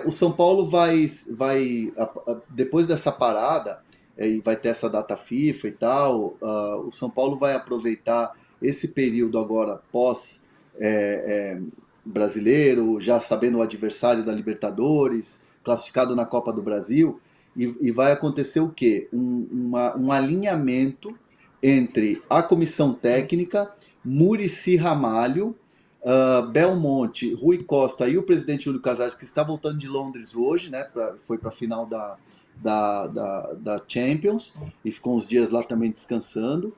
O São Paulo depois dessa parada, e vai ter essa data FIFA e tal, o São Paulo vai aproveitar esse período agora pós brasileiro, já sabendo o adversário da Libertadores, classificado na Copa do Brasil, e vai acontecer o quê? Um alinhamento entre a comissão técnica, Muricy Ramalho, Belmonte, Rui Costa e o presidente Júlio Casares, que está voltando de Londres hoje, né? Foi para a final da Champions e ficou uns dias lá também descansando.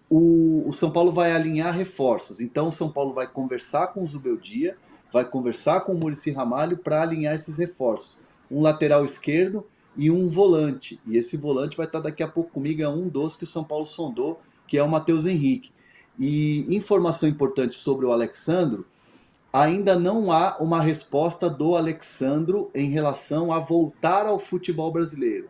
O São Paulo vai alinhar reforços, então o São Paulo vai conversar com o Zubeldia, vai conversar com o Muricy Ramalho para alinhar esses reforços. Um lateral esquerdo e um volante. E esse volante vai estar daqui a pouco comigo, é um dos que o São Paulo sondou, que é o Matheus Henrique. E informação importante sobre o Alexandro, ainda não há uma resposta do Alexandro em relação a voltar ao futebol brasileiro.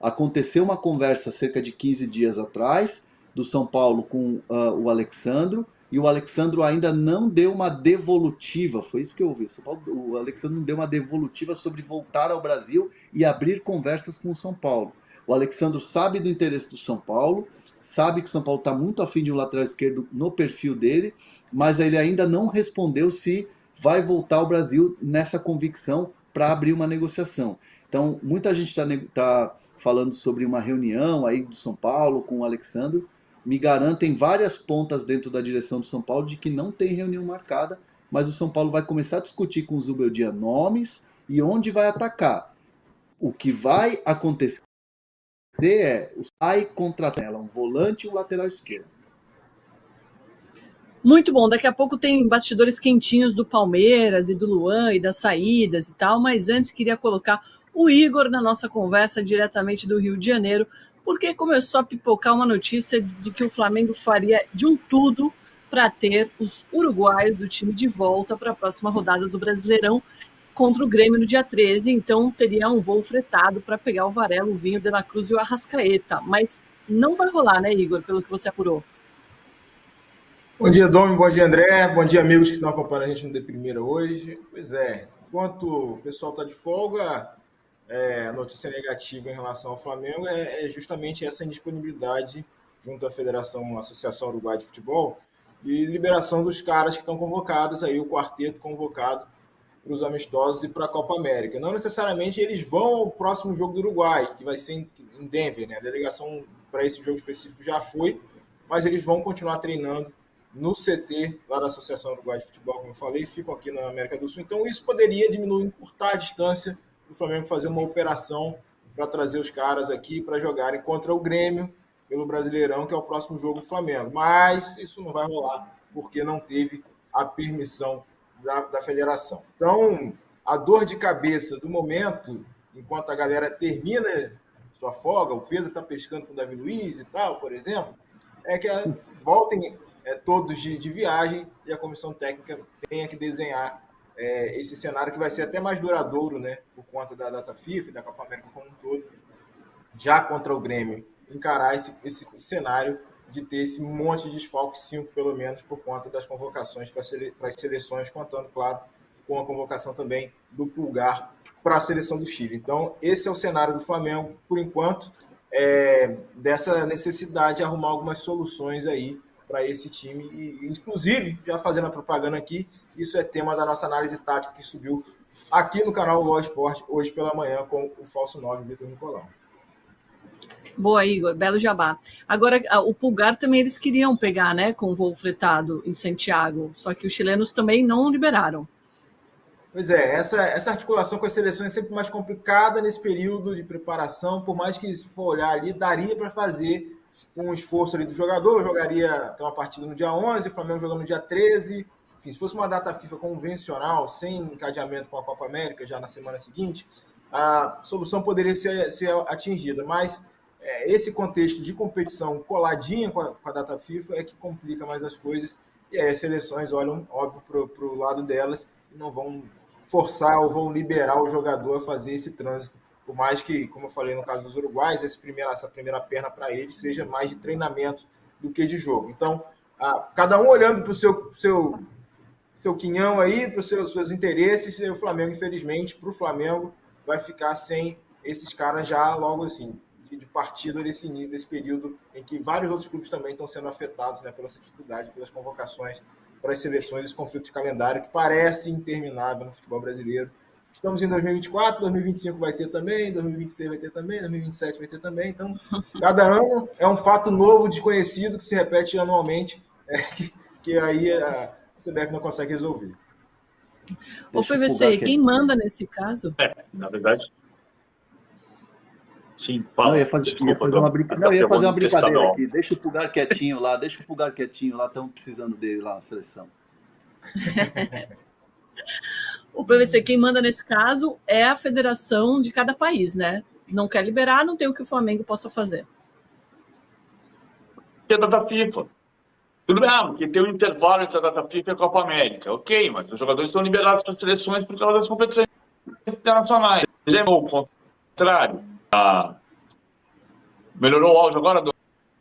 Aconteceu uma conversa cerca de 15 dias atrás do São Paulo com o Alexandro, e o Alexandro ainda não deu uma devolutiva, foi isso que eu ouvi. O Alexandro não deu uma devolutiva sobre voltar ao Brasil e abrir conversas com o São Paulo. O Alexandro sabe do interesse do São Paulo, sabe que o São Paulo está muito afim de um lateral esquerdo no perfil dele, mas ele ainda não respondeu se vai voltar ao Brasil nessa convicção para abrir uma negociação. Então, muita gente está falando sobre uma reunião aí do São Paulo com o Alexandro. Me garantem várias pontas dentro da direção do São Paulo de que não tem reunião marcada, mas o São Paulo vai começar a discutir com o Zubeldia nomes e onde vai atacar. O que vai acontecer vai contratar ela, um volante e um lateral esquerdo. Muito bom, daqui a pouco tem bastidores quentinhos do Palmeiras e do Luan e das saídas e tal, mas antes queria colocar o Igor na nossa conversa diretamente do Rio de Janeiro, porque começou a pipocar uma notícia de que o Flamengo faria de um tudo para ter os uruguaios do time de volta para a próxima rodada do Brasileirão contra o Grêmio no dia 13, então teria um voo fretado para pegar o Varela, o Vinho, De La Cruz e o Arrascaeta, mas não vai rolar, né, Igor, pelo que você apurou? Bom dia, Domi, bom dia, André, bom dia, amigos que estão acompanhando a gente no De Primeira hoje. Pois é, enquanto o pessoal está de folga, a notícia negativa em relação ao Flamengo é justamente essa indisponibilidade junto à Federação Associação Uruguai de Futebol e liberação dos caras que estão convocados, aí o quarteto convocado para os amistosos e para a Copa América. Não necessariamente eles vão ao próximo jogo do Uruguai, que vai ser em Denver, né? A delegação para esse jogo específico já foi, mas eles vão continuar treinando no CT lá da Associação Uruguai de Futebol, como eu falei, ficam aqui na América do Sul. Então isso poderia diminuir, encurtar a distância do Flamengo fazer uma operação para trazer os caras aqui para jogarem contra o Grêmio pelo Brasileirão, que é o próximo jogo do Flamengo. Mas isso não vai rolar, porque não teve a permissão da federação. Então, a dor de cabeça do momento, enquanto a galera termina sua folga, o Pedro está pescando com o Davi Luiz e tal, por exemplo, é que voltem todos de viagem e a comissão técnica tenha que desenhar esse cenário que vai ser até mais duradouro, né, por conta da data FIFA e da Copa América como um todo, já contra o Grêmio, encarar esse cenário de ter esse monte de desfalques, 5 pelo menos, por conta das convocações para as seleções, contando, claro, com a convocação também do Pulgar para a seleção do Chile. Então, esse é o cenário do Flamengo, por enquanto, dessa necessidade de arrumar algumas soluções aí para esse time. E, inclusive, já fazendo a propaganda aqui, isso é tema da nossa análise tática que subiu aqui no canal Ló Esporte, hoje pela manhã, com o falso 9, Vitor Nicolau. Boa, Igor, belo jabá. Agora, o Pulgar também eles queriam pegar, né, com o voo fretado em Santiago, só que os chilenos também não liberaram. Pois é, essa articulação com as seleções é sempre mais complicada nesse período de preparação, por mais que, se for olhar ali, daria para fazer um esforço ali do jogador, jogaria uma partida no dia 11, o Flamengo jogando no dia 13, enfim, se fosse uma data FIFA convencional, sem encadeamento com a Copa América, já na semana seguinte, a solução poderia ser atingida, mas esse contexto de competição coladinha com a data FIFA é que complica mais as coisas, e aí as seleções olham, óbvio, para o lado delas e não vão forçar ou vão liberar o jogador a fazer esse trânsito, por mais que, como eu falei no caso dos uruguaios, essa primeira perna para eles seja mais de treinamento do que de jogo. Então, cada um olhando para o seu seu quinhão aí, para os seus interesses, e o Flamengo, infelizmente, para o Flamengo, vai ficar sem esses caras já logo assim, de partida desse período em que vários outros clubes também estão sendo afetados, né, pela essa dificuldade, pelas convocações para as seleções, esse conflito de calendário que parece interminável no futebol brasileiro. Estamos em 2024, 2025 vai ter também, 2026 vai ter também, 2027 vai ter também. Então, cada ano é um fato novo, desconhecido, que se repete anualmente, que aí a CBF não consegue resolver. Ô, PVC, quem manda nesse caso? Na verdade. Sim, fala. Não, ia fazer uma brincadeira aqui. Deixa o Pulgar quietinho lá, estamos precisando dele lá na seleção. O PVC, quem manda nesse caso é a federação de cada país, né? Não quer liberar, não tem o que o Flamengo possa fazer. Que é a data FIFA. Tudo bem, porque tem um intervalo entre a data FIFA e a Copa América. Ok, mas os jogadores são liberados para as seleções por causa das competições internacionais. O contrário. Melhorou o áudio agora,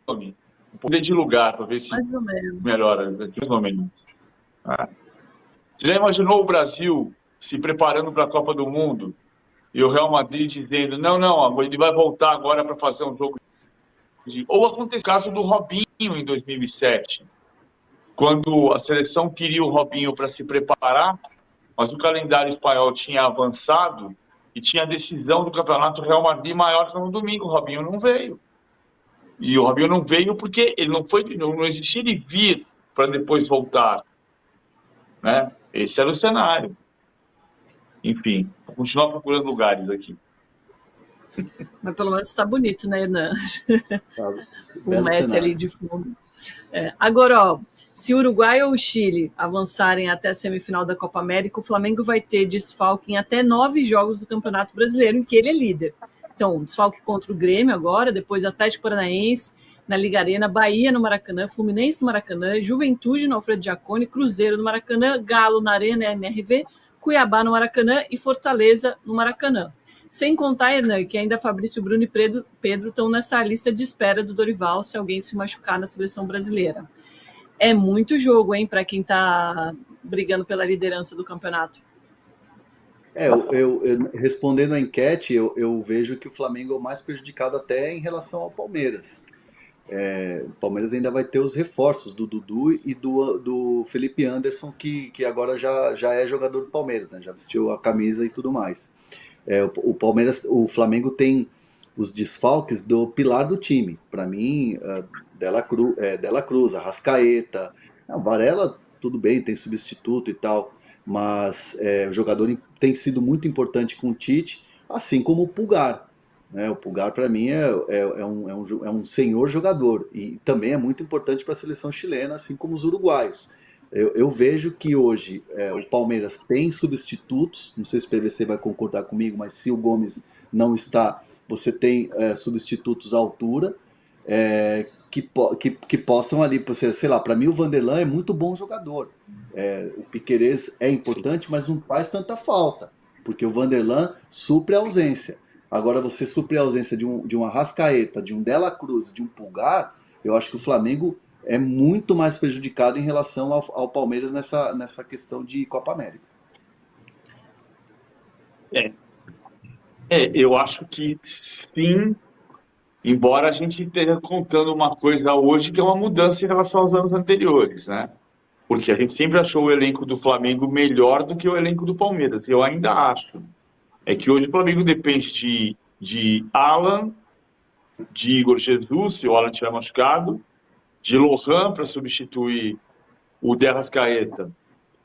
Domi? Poder de lugar para ver se mais ou menos melhora. Mais ou menos. Você já imaginou o Brasil se preparando para a Copa do Mundo e o Real Madrid dizendo não, ele vai voltar agora para fazer um jogo Ou aconteceu o caso do Robinho em 2007, quando a seleção queria o Robinho para se preparar, mas o calendário espanhol tinha avançado e tinha a decisão do Campeonato Real Madrid maior no domingo. O Robinho não veio. E o Robinho não veio porque ele não existia ele vir para depois voltar. Né? Esse era o cenário. Enfim, vou continuar procurando lugares aqui. Mas pelo menos está bonito, né, Hernan? O Messi ali de fundo. Agora, ó, se o Uruguai ou o Chile avançarem até a semifinal da Copa América, o Flamengo vai ter desfalque em até 9 jogos do Campeonato Brasileiro, em que ele é líder. Então, desfalque contra o Grêmio agora, depois Atlético Paranaense na Liga Arena, Bahia no Maracanã, Fluminense no Maracanã, Juventude no Alfredo Jaconi, Cruzeiro no Maracanã, Galo na Arena MRV, Cuiabá no Maracanã e Fortaleza no Maracanã. Sem contar, Hernan, que ainda Fabrício, Bruno e Pedro estão nessa lista de espera do Dorival se alguém se machucar na seleção brasileira. É muito jogo, hein, para quem está brigando pela liderança do campeonato. Eu respondendo a enquete, eu vejo que o Flamengo é o mais prejudicado até em relação ao Palmeiras. O Palmeiras ainda vai ter os reforços do Dudu e do Felipe Anderson, que agora já é jogador do Palmeiras, né? Já vestiu a camisa e tudo mais. O Flamengo tem os desfalques do pilar do time. Para mim, Dela Cruz, Arrascaeta, Varela, tudo bem, tem substituto e tal, mas o jogador tem sido muito importante com o Tite, assim como o Pulgar. O Pulgar, para mim, é um senhor jogador e também é muito importante para a seleção chilena, assim como os uruguaios. Eu vejo que hoje o Palmeiras tem substitutos, não sei se o PVC vai concordar comigo, mas se o Gomes não está, você tem substitutos à altura que possam ali, sei lá, para mim o Vanderlan é muito bom jogador. O Piquerez é importante, mas não faz tanta falta, porque o Vanderlan supre a ausência. Agora, você suprir a ausência de um Arrascaeta, de um Dela Cruz, de um Pulgar, eu acho que o Flamengo é muito mais prejudicado em relação ao Palmeiras nessa questão de Copa América. Eu acho que sim, embora a gente esteja contando uma coisa hoje que é uma mudança em relação aos anos anteriores, né? Porque a gente sempre achou o elenco do Flamengo melhor do que o elenco do Palmeiras. Eu ainda acho. É que hoje o Flamengo depende de Alan, de Igor Jesus, se o Alan estiver machucado, de Lohan para substituir o De Arrascaeta.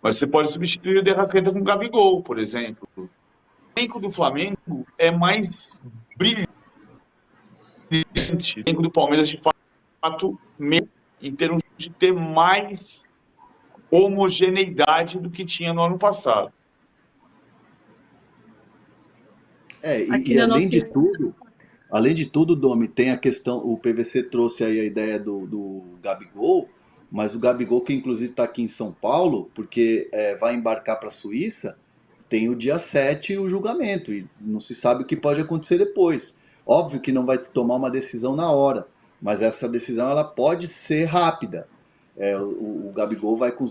Mas você pode substituir o De Arrascaeta com o Gabigol, por exemplo. O elenco do Flamengo é mais brilhante. O elenco do Palmeiras, de fato, em termos de ter mais homogeneidade do que tinha no ano passado. E além de tudo, Domi, tem a questão, o PVC trouxe aí a ideia do Gabigol, mas o Gabigol, que inclusive está aqui em São Paulo, porque vai embarcar para a Suíça, tem o dia 7 o julgamento, e não se sabe o que pode acontecer depois. Óbvio que não vai se tomar uma decisão na hora, mas essa decisão ela pode ser rápida. O Gabigol vai com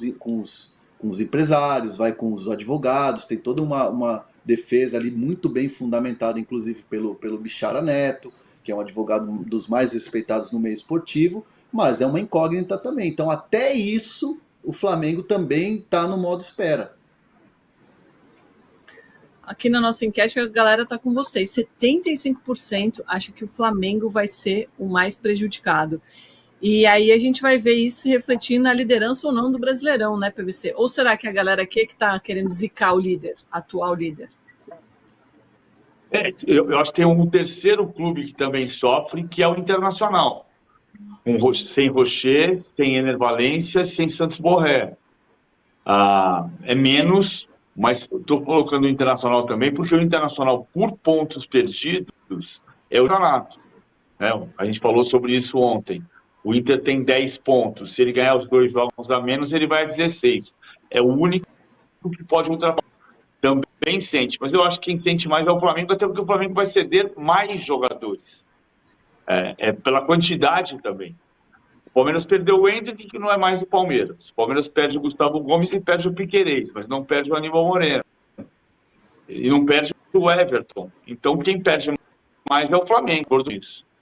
os empresários, vai com os advogados, tem toda uma defesa ali muito bem fundamentada, inclusive pelo Bichara Neto, que é um advogado dos mais respeitados no meio esportivo, mas é uma incógnita também. Então, até isso, o Flamengo também está no modo espera. Aqui na nossa enquete, a galera está com vocês. 75% acha que o Flamengo vai ser o mais prejudicado. E aí a gente vai ver isso se refletir na liderança ou não do Brasileirão, né, PVC? Ou será que a galera aqui que está querendo zicar o líder, atual líder? Eu acho que tem um terceiro clube que também sofre, que é o Internacional. Sem Rocher, sem Ener Valencia, sem Santos Borré. É menos, mas estou colocando o Internacional também, porque o Internacional, por pontos perdidos, é o campeonato. A gente falou sobre isso ontem. O Inter tem 10 pontos. Se ele ganhar os 2 jogos a menos, ele vai a 16. É o único que pode ultrapassar. Também sente, mas eu acho que quem sente mais é o Flamengo, até porque o Flamengo vai ceder mais jogadores. Pela quantidade também. O Palmeiras perdeu o Hendrick, que não é mais do Palmeiras. O Palmeiras perde o Gustavo Gomes e perde o Piquerez, mas não perde o Aníbal Moreno. E não perde o Everton. Então, quem perde mais é o Flamengo, por isso.